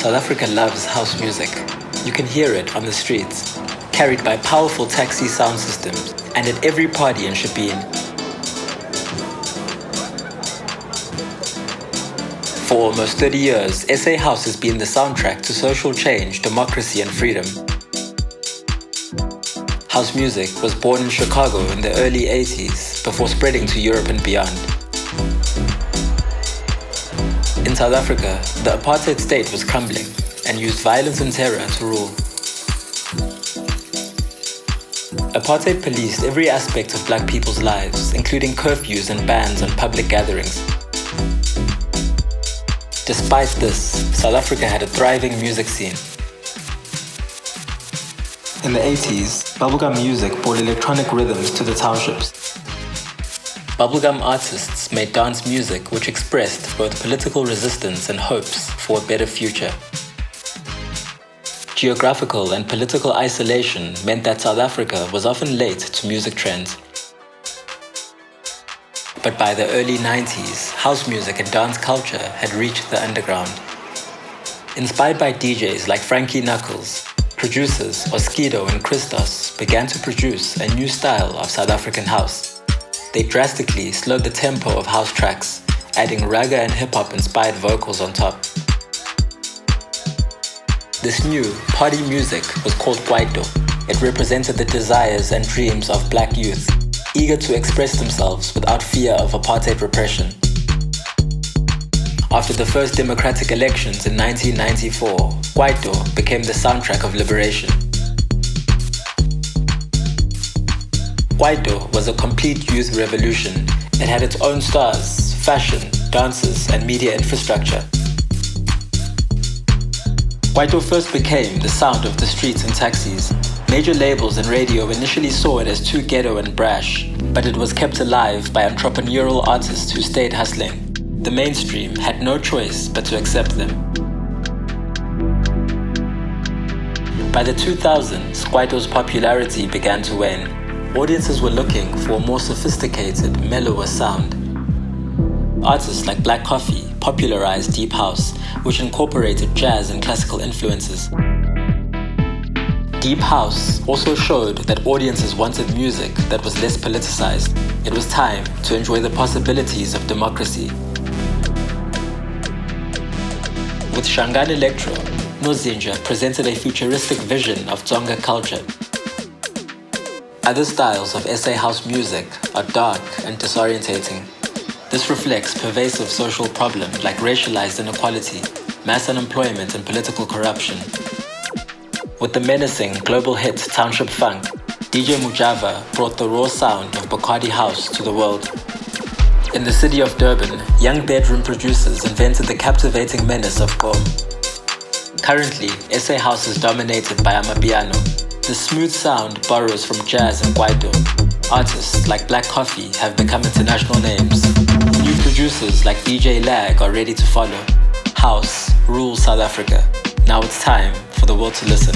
South Africa loves house music. You can hear it on the streets, carried by powerful taxi sound systems, and at every party in Shebeen. For almost 30 years, SA House has been the soundtrack to social change, democracy, and freedom. House music was born in Chicago in the early 80s before spreading to Europe and beyond. In South Africa, the apartheid state was crumbling and used violence and terror to rule. Apartheid policed every aspect of black people's lives, including curfews and bans on public gatherings. Despite this, South Africa had a thriving music scene. In the 80s, bubblegum music brought electronic rhythms to the townships. Bubblegum artists made dance music which expressed both political resistance and hopes for a better future. Geographical and political isolation meant that South Africa was often late to music trends. But by the early 90s, house music and dance culture had reached the underground. Inspired by DJs like Frankie Knuckles, producers Oskido and Christos began to produce a new style of South African house. They drastically slowed the tempo of house tracks, adding ragga and hip-hop inspired vocals on top. This new party music was called kwaito. It represented the desires and dreams of black youth, eager to express themselves without fear of apartheid repression. After the first democratic elections in 1994, kwaito became the soundtrack of liberation. Kwaito was a complete youth revolution. It had its own stars, fashion, dances, and media infrastructure. Kwaito first became the sound of the streets and taxis. Major labels and radio initially saw it as too ghetto and brash, but it was kept alive by entrepreneurial artists who stayed hustling. The mainstream had no choice but to accept them. By the 2000s, Kwaito's popularity began to wane. Audiences were looking for a more sophisticated, mellower sound. Artists like Black Coffee popularized deep house, which incorporated jazz and classical influences. Deep house also showed that audiences wanted music that was less politicized. It was time to enjoy the possibilities of democracy. With Shangaan Electro, Nozinja presented a futuristic vision of Tsonga culture. Other styles of SA house music are dark and disorientating. This reflects pervasive social problems like racialized inequality, mass unemployment, and political corruption. With the menacing global hit Township Funk, DJ Mujava brought the raw sound of Bacardi House to the world. In the city of Durban, young bedroom producers invented the captivating menace of Gqom. Currently, SA house is dominated by Amapiano. The smooth sound borrows from jazz and kwaito. Artists like Black Coffee have become international names. New producers like DJ Lag are ready to follow. House rules South Africa. Now it's time for the world to listen.